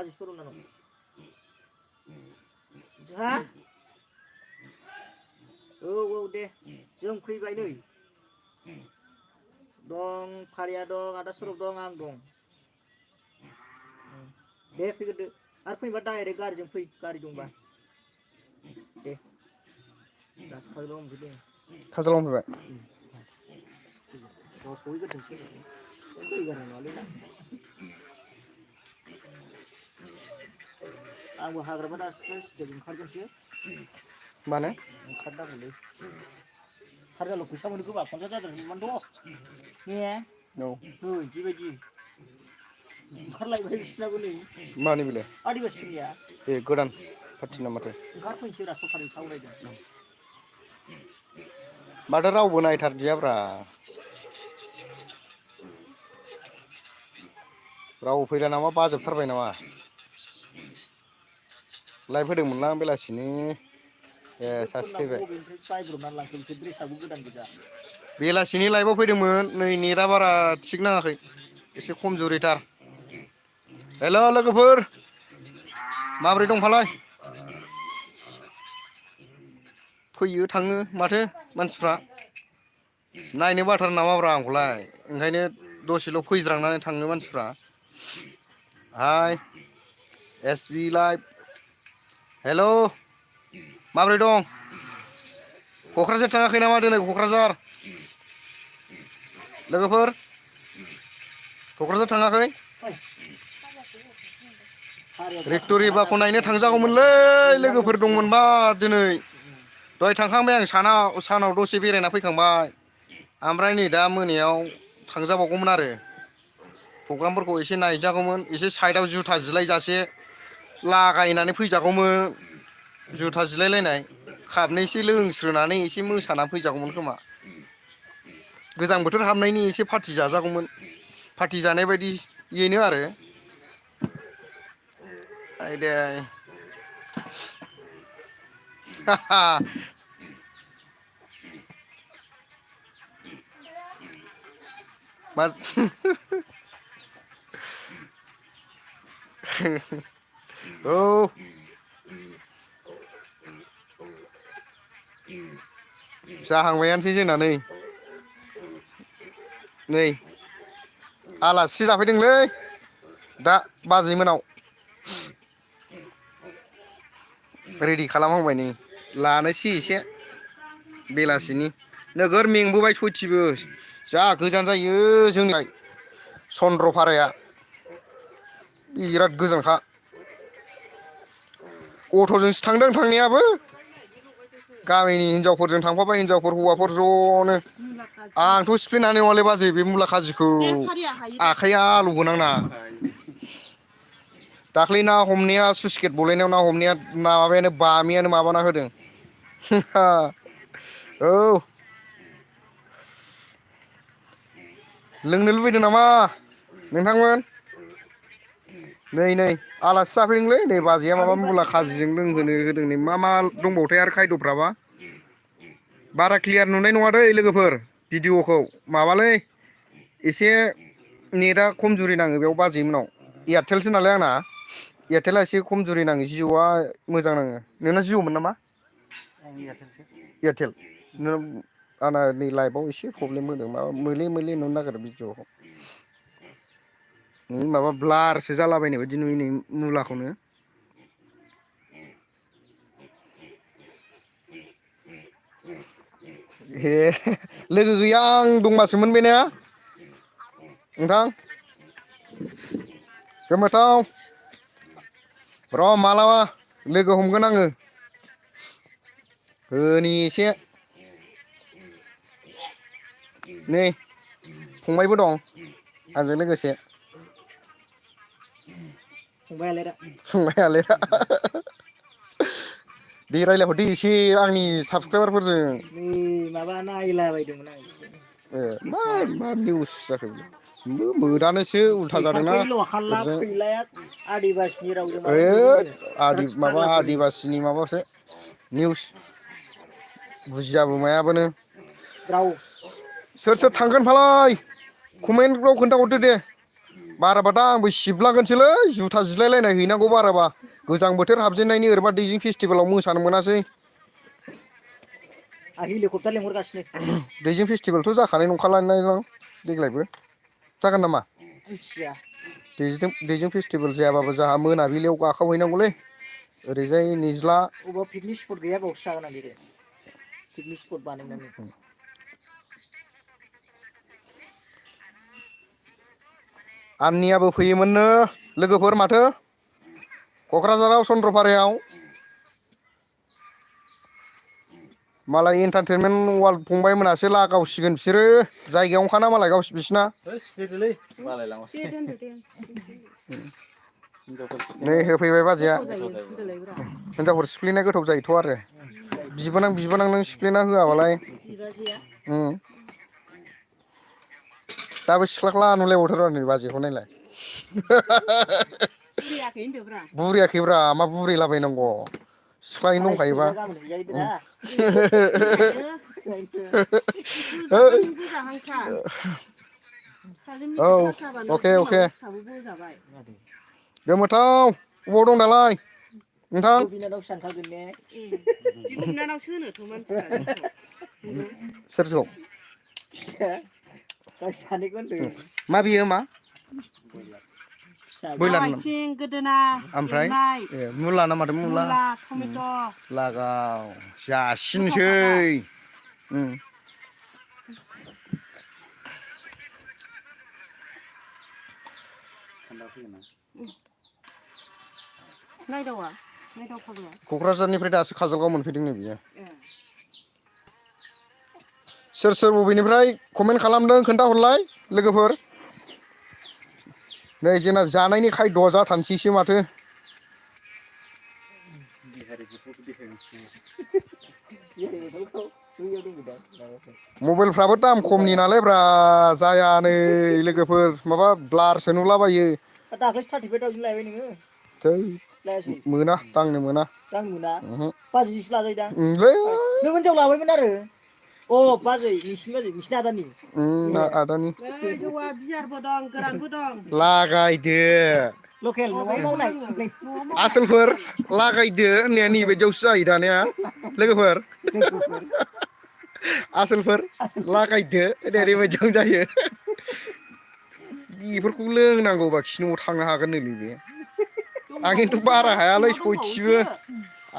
काजि सरनाव हा औ दे जों फैबाय नै दं फारिया दं आदा सरब दं आं दं दे फैग्रोदो आरो फैबा डाइरेक्ट गारिजों फै गारि दंबा दे दासो काजोलगाव मोनफैदों काजलगाव मोनफैबाय सहैग्रोथोंसै फैगारनाय नङालै ना आंबो हाग्रामा दासो स्टेप ओंखारगोनसो मानो ओंखारनांगौलै सारजालाव फैसा मोनो खोमा 50 जादों इमानथ' ने औ बेबायदि ओंखारलायबाय बिसोरनाबो नै मानि बेलाय आदिबासिनिया ए गोदान पार्टि ना माथो ओंखारफैनोसै रा सरखारजों सावरायदों माथो रावबो नायथारदियाब्रा रावबो फैला नामा बाजोबथारबाय नामा लाइभ होदोंमोनलां बेलासिनि ए सासे ड्रेसफोरनाबो फैबाय बबेनिफ्राय बायब्रबनानै लांखो बिसोर ड्रेसाबो गोदान गोजा बेलासिनि लाइभआव फैदोंमोन नै नेटआ बारा थिग नाङाखै एसे खमजुरिथार हेल' लोगोफोर माबोरै दंफालाय फैयो थाङो माथो मानसिफ्रा नायनो बाथारो नामाब्रा आंखौलाय ओंखायनो दसेल' फैज्रांनानै थाङो मानसिफ्रा हाय एस बि लाइभ हेल' माबोरै दं क'क्राझार थाङाखै नामा दिनै क'क्राझार लोगोफोर क'क्राझार थाङाखै रेक्ट'रि बाखौ नायनो थांजागौमोनलै लोगोफोर दंमोनबा दिनै दहाय थांखांबाय आं सानाव दसे बेरायना फैखांबाय ओमफ्राय नै दा मोनायाव थांजाबावगौमोन आरो प्रग्रामफोरखौ एसे नायजागौमोन एसे साइडआव जुथा जिलायजासे लागायनानै फैजागौमोन जुथा जिलायलायनाय खाबनैसो लोंस्रोनानै एसे मोसानानै फैजागौमोन खोमा गोजां बोथोर हाबनायनि एसे पार्टि जाजागौमोन पार्टि जानाय बायदियैनो आरो आयदै मा औ जाहांबायानोसै जोंना नै आलासि जाफैदोंलै दा बाजै मोनाव रेडि खालामहांबाय नै लानोसै एसे बेलासिनि नोगोर मेंबोबाय सयथिबो जा गोजान जायो जोंनिफ्राय चन्द्रफाराया बिराद गोजानखा अट'जोंसो थांदों थांनायाबो गामिनि हिनजावफोरजों थांफाबाय हिनजावफोर हौवाफोर ज'नो आंथ' सिफ्लेनो हानाय नङालै बाजै बे मुला खाजिखौ आखाइया आलौगोन आंना दाख्लै ना हमनाया सुइस गेट बलायनायाव ना हमनाया माबायानो बामियानो माबाना होदों औ लोंनो लुबैदों नामा नोंथांमोन नै आलासि जाफैदोंलै नै बाजैया माबा मुला खाजिजों लोंहोनो होदों नै मा दंबावोथाय आरो खायद'फ्राबा बारा क्लियार नुनाय नङा दै लोगोफोर भिडिअ'खौ माबालै एसे नेटआ खमजुरि नाङो बेयाव बाजै मोननाव एयारटेलसो नालाय आंना एयारटेला एसे खमजुरि नाङो जिअ'आ मोजां नाङो नोंना जिअ'मोन नामा एयारटेल आंना नै लाइभआव एसे प्रब्लेम होदों माबा मोले नुनो नागिरो भिडिअ'खौ माबा ब्लारसो जालाबायनाय बायदि नुयो नै मुलाखौनो ए लोगो गैया आं दंबासोमोन बे ने नोंथां गोमोथाव र' मालाबा लोगो हमगोन आङो होनि एसे नै फंबायबो दं आंजों लोगोसे फंबाय आलाय दे रायलायहरदो एसे आंनि साबसक्राइबारफोरजों नै माबा नायलाबायदोंमोन आं एसे ए मा निउस जाखो मोदानोसो उल्था जादोंना फैथारखै हाल्ला ओरैजाय फैलाया आदिबासिनि रावजों माबा ओइ बिहरदोंनो ड्राग्स माबा फाग्लाफोरनि आदिबासिनि माबासो निउस बुजियाबो मायाबानो राव सोर थांगोन फालाय कमेन्टफ्राव खोन्थाहरदो दे बाराबा दा आंबो सिबलागोनसोलै जुथा जिलायलायनाय हैनांगौ बाराबा गोजां बोथोर हाबजेननायनि ओरैबा दैजिं फेस्टिभेलाव मोसानो मोनासै आं हेलिकप्टार लेंहरगासिनो दैजिं फेस्टिभेलथ' जाखानाय नंखालानो देग्लायबो जागोन नामा मिथिया दैजिं फेस्टिभेल जायाबाबो जोंहा मोनाबिलियाव गाखावहैनांगौलै ओरैजाय निज्ला अबाव पिकनिक स्पट गैया बावसो जागोन आं देग्लाय पिकनिक स्पट बानायनानै आमनियाबो फैयोमोननो लोगोफोर माथो क'क्राझाराव चन्द्रपारायाव मालाय एन्टारटेनमेन्ट वार्ल्ड फंबायमोनासो लागावसिगोन बिसोरो जायगायावनोखाना मालाय बिसिना नै होफैबाय बाजैया हिनजावफोर सिफ्लेनाया गोथाव जायोथ' आरो बिबोनां नों सिफ्लेना होआबालाय दाबो सिख्लाख्ला नुलायबावथारो नै बाजैखौ नायलाय बुरियाखैब्रा मा बुरिलाबायनांगौ सिख्लायैनो दंखायोबा औ अके गोमोथाव अबाव दं दालाय नोंथां सोरखौ मा बियो मा बयलार गोदोना ओमफ्राय मुला ना माथो मुला टमेट' लागाव जासिनोसै क'क्राझारनिफ्राय दासो काजलगाव मोनफैदों नै बियो सोर सोर बबेनिफ्राय कमेन्ट खालामदों खोन्थाहरलाय लोगोफोर नै जोंना जानायनि खायद'आ जाथारनोसैसो माथो मबाइलफ्राबो दाम खमनि नालायब्रा जाया नै लोगोफोर माबा ब्लारसो नुलाबायो दाख्लैसो 35,000 लायबाय नोङो थै मोना दांनो मोना बाजैसो लाजायोदां नों हिनजाव लाबायमोन आरो बाजै नोंसिनि आदानि आदानि लागायदो लकेल न'आव मावनाय आसोलफोर लागायदो होननाया नैबायदियावसो जायो दानिया लोगोफोर आसोलफोर लागायदो होननाया ओरैबायदियावनो जायो बेफोरखौ लोंनांगौबा खिनोआव थांनो हागोन नैलै बे आं खिन्थु बारा हायालै सयथिबो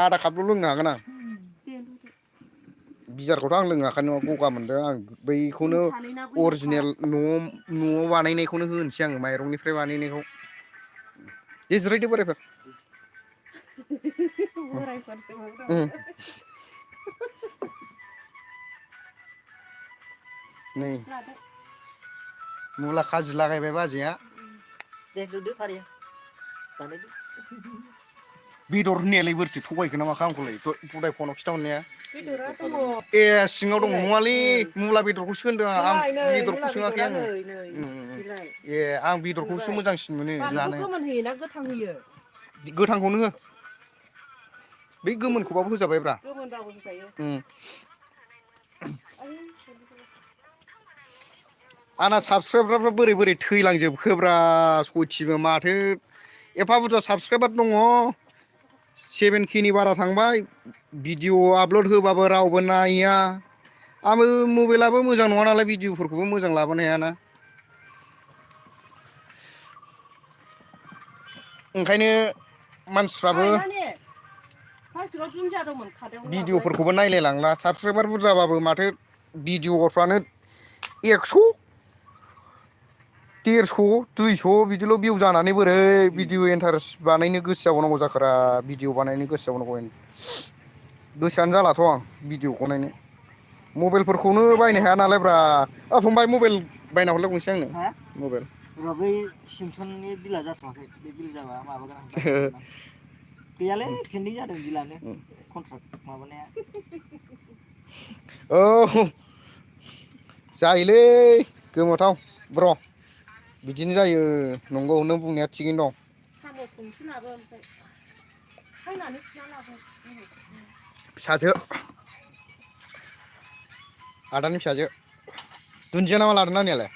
आधा कापल' लोंनो हागोन आं बियारखौथ' आं लोंनो हाखानाय नङा गगा मोनदों आं बैखौनो अरिजिनेल न'आव बानायनायखौनो होनोसै आङो माइरंनिफ्राय बानायनायखौ दे जिरायदो बोरायफोर नै मुला खाजि लागायबाय बाजैया दे लुदो फारिया बानायदो बेदर होननायालाय बोरैथो थगायखो ना माखो आंखौलाय बुदाय फनाव खिथाहरनाया ए सिङाव दङ नङालै मुला बेदरखौसो होनदों आं बेदरखौ सोङाखै आङो ए आं बेदरखौसो मोजांसिन मोनो जानो गोथांखौनो हो बै गोमोनखौबाबो होजाबायब्रा आंना साबसक्राइबारफ्रा बोरै थैलांजोबखोब्रा सयथिबो माथो एफा बुरजा साबसक्राइबार दङ 7K नि बारा थांबाय भिडिअ आपल'ड होबाबो रावबो नाया आंबो मबाइलाबो मोजां नङा नालाय भिडिअफोरखौबो मोजां लाबोनो हायाना ओंखायनो मानसिफ्राबो भिडिअफोरखौबो नायलायलांला साबसक्राइबार बुरजाबाबो माथो भिडिअफ्रानो 100 150 200 बिदिल' भिउ जानानै बोरै भिडिअ इन्टारेस्ट बानायनो गोसो जाबावनांगौ जाखोरा भिडिअ बानायनो गोसो जाबावनांगौ गोसोआनो जालाथ' आं भिडिअखौ नायनो मबाइलफोरखौनो बायनो हाया नालाय ब्रा फंबाय मबाइल बायना हरलाय गंसे आंनो मबाइल बै सिमसननि बिला जाथ'वाखै बे बिल जाबा माबागोन आं बायना गैयालै पेन्डिं जादों बिलानो कन्ट्राक्ट माबानाया औ जायोलै गोमोथाव ब्र' बिदिनो जायो नंगौ नों बुंनाया थिगैनो दं फिसाजो आदानि फिसाजो दुन्दिया नामा लादों नानियालाय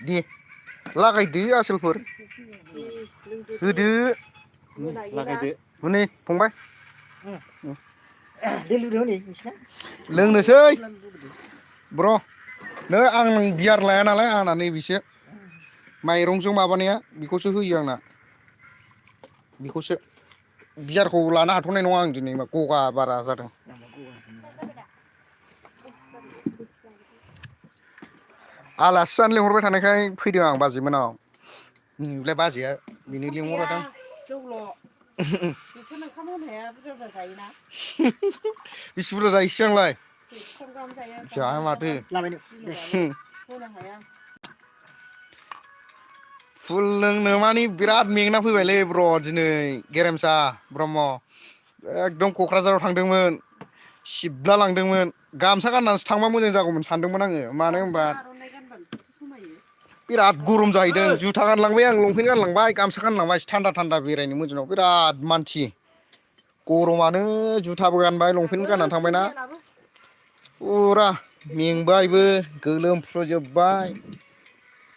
दे लागायदो आसोलफोर होदो लागायदो हनै फंबाय दै लुदो हनै नोंसिना लोंनोसै ब्र नै आं बियार लाया नालाय आंना नैबेसो माइरंजों माबानाया बेखौसो होयो आंना बेखौसो बियारखौ लानो हाथ'नाय नङा आं दिनै गगा बारा जादों आलासि जानो लिंहरबाय थानायखाय फैदों आं बाजै मोनाव नैलाय बाजैया बेनो लिंहरदों बिसोर ओंखाम होनाया बुरजा बुरजा जायोना बेसे बुरजा जायो सिगांलाय बेसेबां गाहाम जायो जाया माथो होनो हाया फुल लोंनो मानि बिराद मेंना फैबायलै ब्र दिनै गेरेमसा ब्रह्म एकदम क'क्राझाराव थांदोंमोन सिबला लांदोंमोन गामसा गाननानैसो थांबा मोजां जागौमोन सानदोंमोन आङो मानो होनबा बिराद गरम जाहैदों जुथा गानलांबाय आं लंपेन्ट गानलांबाय गामसा गानलांबाय थान्दा थान्दा बेरायनो मोजाङाव बिराद मानसि गरमानो जुथाबो गानबाय लंपेन्ट गाननानै थांबायना फुरा मेंबायबो गोलोमफ्रुजोबबाय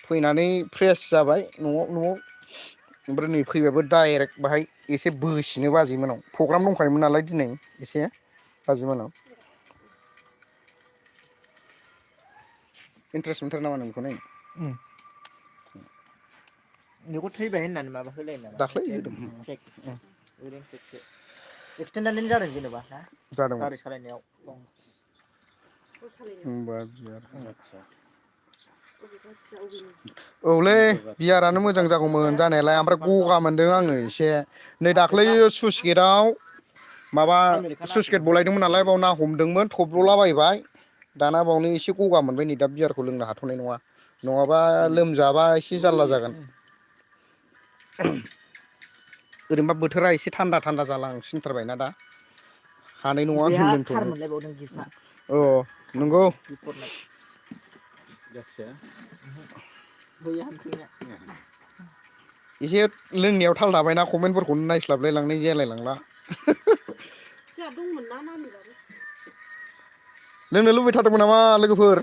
फैनानै फ्रेस जाबाय न'आव ओमफ्राय नै फैबाबो डाइरेक्ट बाहाय एसे बोसिनो बाजै मोनाव प्रग्राम दंखायोमोन नालाय दिनै एसे बाजै मोनाव इन्ट्रेस्ट मोनथारो नामा नों बेखौ नायनो बेखौ थैबाय होननानै माबा होलाय नामा दाख्लै होदों ओरैनो खेबसे एक्सटेन्डानो जादों जेनेबा ना जादोंमोन गारि सालायनायाव होमबा बियार औलै बियारानो मोजां जागौमोन जानायालाय ओमफ्राय गगा मोनदों आङो एसे नै दाख्लै सुइस गेटआव माबा सुइस गेट बलायदोंमोन नालाय बाव ना हमदोंमोन थब्ल'लाबायबाय दाना बावनो एसे गगा मोनबाय नै दा बियारखौ लोंनो हाथ'नाय नङा नङाबा लोमजाबा एसे जारला जागोन ओरैनोबा बोथोरा एसे थान्दा थान्दा जालांसिनथारबायना दा हानाय नङा आं थार लोंथ'नो मोनलायबावदों गिफा अ नंगौ एसे लोंनायाव थाल थाबायना कमेन्टफोरखौनो नायस्लाबलाय लांनाय जालाय लांला जोंहा दंमोन ना नानिबाबो लोंनो लुबैथारदोंमोन नामा लोगोफोर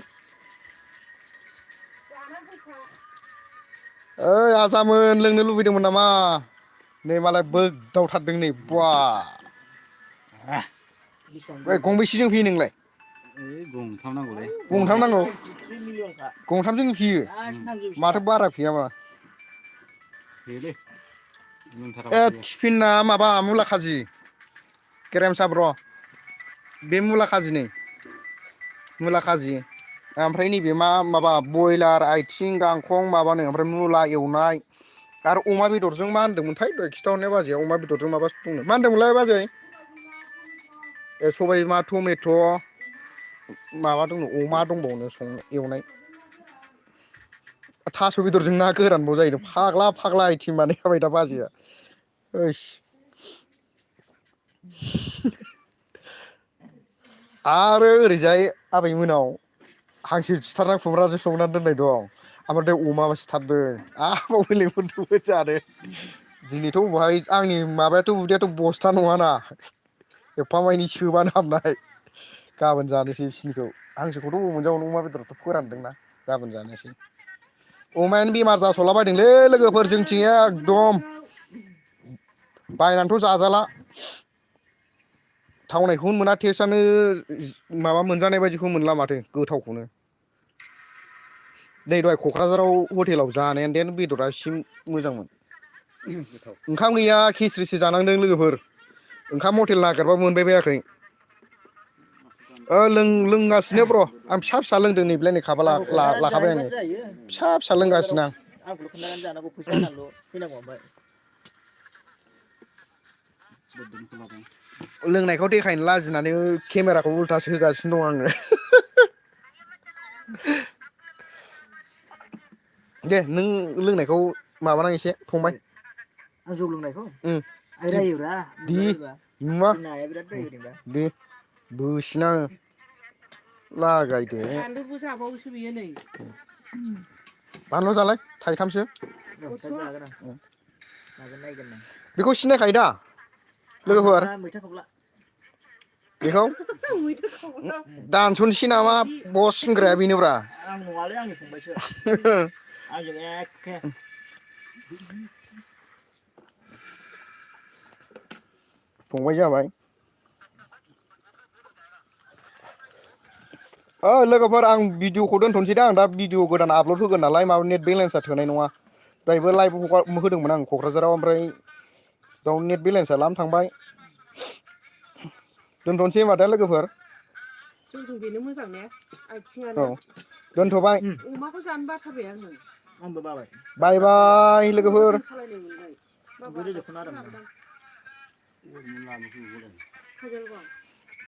ओइ आजामोन लोंनो लुबैदोंमोन नामा नै मालाय बोगदावथारदों नै बा गंबेसेजों फैयो नोंलाय गंथाम नांगौलै गंथाम नांगौ गंथामजों फैयो माथो बारा फैयामा फैयोलै ए टिफिनना माबा मुला खाजि गेरेमसा ब्र बे मुला खाजि नै मुला खाजि ओमफ्राय नैबे माबा बयलार आथिं गांखं माबानो ओमफ्राय मुला एवनाय आरो अमा बेदरजों मा होनदोंमोनथाय दहाय खिथाहरनाया बाजैया अमा बेदरजों माबा दंनो मा होनदोंमोनलाय बाजै ए सबाय बिमा टमेट' माबा दङ अमा दंबावनो एवनाय थास' बेदरजों ना गोरानबाव जाहैदों फाग्ला फाग्ला आइटेम बानायखाबाय दा बाजैया ओइस आरो ओरैजाय आबैमोनाव हांसो सिथारना खुमब्राजों संनानै दोननाय दं ओमफ्राय अमाबो सिथारदों आरोबाव लेंहरदोंबो जानो दिनैथ' बहाय आंनि माबायाथ' उदैयाथ' बस्था नङाना एफा मानि सोबानो हाबनाय गाबोन जानोसै बिसिनिखौ हांसोखौथ' बबाव मोनजाबावनो अमा बेदराथ' फोरानदोंना गाबोन जानोसै अमायानो बेमार जासावलाबायदोंलै लोगोफोर जोंथिं एकदम बायनानैथ' जाजाला थावनायखौनो मोना टेस्टआनो माबा मोनजानाय बायदिखौ मोनला माथो गोथावखौनो नै दहाय क'क्राझाराव हटेलाव जानायानो देन बेदरा एसे मोजांमोन ओंखाम गैया खिस्रिसो जानांदों लोगोफोर ओंखाम हटेल नागिरबाबो मोनबाय बायाखै लोंगासिनो ब्र आं फिसा फिसा लोंदों नैबेलाय नै खाबा आंखौ खोन्थानानै लाखाबाय आङो जाहैबानो जायो फिसा फिसा लोंगासिनो आं आंखौल' खोन्थानानै जानांगौ फैसा होनानैल' फैनांगौ ओमफ्राय लोंनायखौ देखायनो लाजिनानै केमेराखौ उल्थासो होगासिनो दं आङो दे नों लोंनायखौ माबानां एसे फंबाय आं जौ लोंनायखौ आइ दे रायोब्रा दे मोनजाबायबा नुवा जोंना आइया बिराद रायो ओरैनोबा दे बोसिना आङो लागायदो बानलुबो जाबावोसो बियो नै बानलु जालाय थाइथामसो नागिरनायगोन आं बेखौ सिनायखायो दा लोगोफोर मैथा खख्ला बेखौ मैथा खावना दानस'नोसै नामा बस होनग्राया बेनोब्रा आं नङालै आंनि फंबायसो आंजों एखे फंबाय जाबाय लोगोफोर आं भिडिअखौ दोनथ'नोसै दा आं दा भिडिअ गोदान आपल'ड होगोन नालाय माबा नेट बेलेन्सआ थोनाय नङा दहायबो लाइभ होदोंमोन आं क'क्राझाराव ओमफ्राय बेयाव नेट बेलेन्सआ लाम थांबाय दोनथ'नोसै होनबा दा लोगोफोर जोंजों बेनो मोजां ने औ आथिङानो दोनथ'बाय अमाखौ जानो बाथारबाय आङो आंबो बाबाय बाय बाय लोगोफोर गोदो सालायनाय मोनबाय गोदो जोखोना आरो काजलगाव